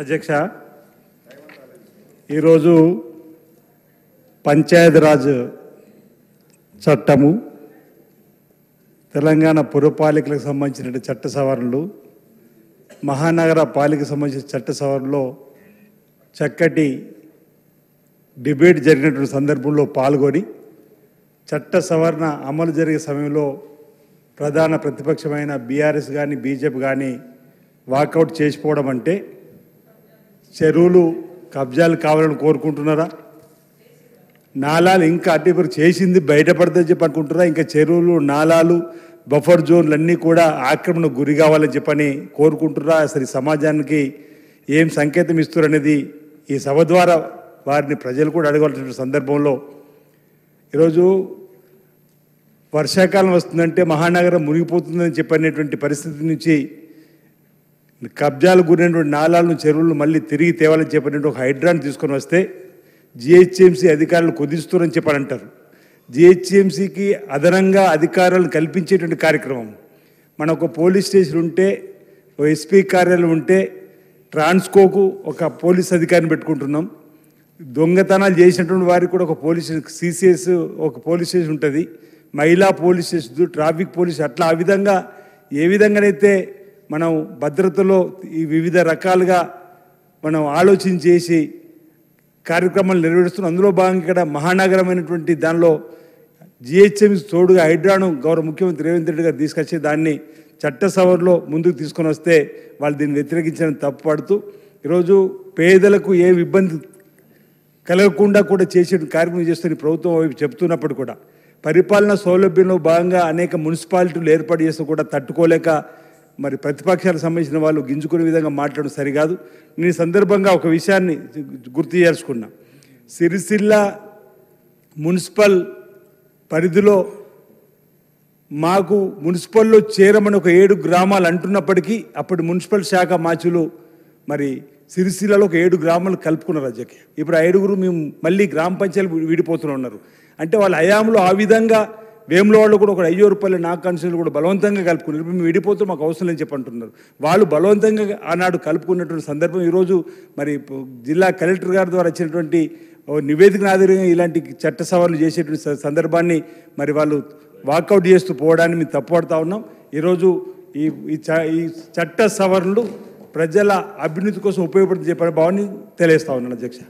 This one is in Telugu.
అధ్యక్ష, ఈరోజు పంచాయతీరాజ్ చట్టము, తెలంగాణ పురపాలికలకు సంబంధించిన చట్ట సవరణలు, మహానగర పాలికకు సంబంధించిన చట్ట సవరణలో చక్కటి డిబేట్ జరిగినటువంటి సందర్భంలో పాల్గొని చట్ట సవరణ అమలు జరిగే సమయంలో ప్రధాన ప్రతిపక్షమైన బీఆర్ఎస్ కానీ బీజేపీ కానీ వాకౌట్ చేసిపోవడం అంటే చెరువులు కబ్జాలు కావాలని కోరుకుంటున్నారా? నాలాలు ఇంకా అటు చేసింది బయటపడదని చెప్పి అనుకుంటున్నారా? ఇంకా చెరువులు, నాలాలు, బఫర్ జోన్లు అన్నీ కూడా ఆక్రమణకు గురి కావాలని చెప్పని కోరుకుంటున్నారా? అసలు ఈ సమాజానికి ఏం సంకేతం ఇస్తారు అనేది ఈ సభ ద్వారా వారిని ప్రజలు కూడా అడగవలసిన సందర్భంలో ఈరోజు వర్షాకాలం వస్తుందంటే మహానగరం మునిగిపోతుందని చెప్పనేటువంటి పరిస్థితి నుంచి కబ్జాలు గురైనటువంటి నాలాలను, చెరువులను మళ్ళీ తిరిగి తేవాలని చెప్పినట్టు ఒక హైడ్రాన్ తీసుకొని వస్తే జిహెచ్ఎంసీ అధికారులు కుదిస్తున్నారని చెప్పని అంటారు. జిహెచ్ఎంసీకి అదనంగా అధికారాలను కల్పించేటువంటి కార్యక్రమం. మన ఒక పోలీస్ స్టేషన్ ఉంటే, ఒక ఎస్పీ కార్యాలయం ఉంటే, ట్రాన్స్కోకు ఒక పోలీస్ అధికారిని పెట్టుకుంటున్నాం. దొంగతనాలు చేసినటువంటి వారికి కూడా ఒక పోలీస్ సిసిఎస్ ఒక పోలీస్ స్టేషన్ ఉంటుంది, మహిళా పోలీస్ స్టేషన్, ట్రాఫిక్ పోలీస్, అట్లా ఆ విధంగా ఏ విధంగానైతే మనం భద్రతలో ఈ వివిధ రకాలుగా మనం ఆలోచన చేసి కార్యక్రమాలు నిర్వహిస్తున్నాం. అందులో భాగంగా ఇక్కడ మహానగరమైనటువంటి దానిలో జిహెచ్ఎంసీ తోడుగా హైడ్రాను గౌరవ ముఖ్యమంత్రి రేవంత్ రెడ్డి గారు తీసుకొచ్చి దాన్ని చట్ట సవరణలో ముందుకు తీసుకొని వస్తే వాళ్ళు దీన్ని వ్యతిరేకించడం తప్పుపడుతూ ఈరోజు పేదలకు ఏ ఇబ్బంది కలగకుండా కూడా చేసే కార్యక్రమం చేస్తున్న ప్రభుత్వం వైపు చెప్తున్నప్పుడు కూడా పరిపాలన సౌలభ్యంలో భాగంగా అనేక మున్సిపాలిటీలు ఏర్పాటు చేస్తూ కూడా తట్టుకోలేక మరి ప్రతిపక్షాలకు సంబంధించిన వాళ్ళు గింజుకునే విధంగా మాట్లాడడం సరికాదు. నేను సందర్భంగా ఒక విషయాన్ని గుర్తు చేసుకున్నా. సిరిసిల్ల మున్సిపల్ పరిధిలో మాకు మున్సిపల్లో చేరమని ఒక 7 గ్రామాలు అంటున్నప్పటికీ అప్పటి మున్సిపల్ శాఖ మాచులు మరి సిరిసిల్లలో ఒక 7 గ్రామాలు కలుపుకున్నారు అధ్యక్ష. ఇప్పుడు ఆ 7గురు మేము మళ్ళీ గ్రామ పంచాయతీలు విడిపోతూనే ఉన్నారు. అంటే వాళ్ళ హయాంలో ఆ విధంగా వేములవాడలో కూడా ఒక 5 రూపాయల నా కాన్స్టిట్యూన్సీలు కూడా బలవంతంగా కలుపుకున్నారు. ఇప్పుడు మేము విడిపోతూ మాకు అవసరం లేని చెప్పి అంటున్నారు. వాళ్ళు బలవంతంగా ఆనాడు కలుపుకున్నటువంటి సందర్భం ఈరోజు మరి జిల్లా కలెక్టర్ గారి ద్వారా వచ్చినటువంటి నివేదికను ఆధారంగా ఇలాంటి చట్ట సవరణలు చేసేటువంటి సందర్భాన్ని మరి వాళ్ళు వాకౌట్ చేస్తూ పోవడాన్ని మేము తప్పుపడుతూ ఉన్నాం. ఈరోజు ఈ చట్ట సవరణలు ప్రజల అభ్యున్నతి కోసం ఉపయోగపడుతుంది చెప్పే భావాన్ని తెలియజేస్తా ఉన్నాను అధ్యక్ష.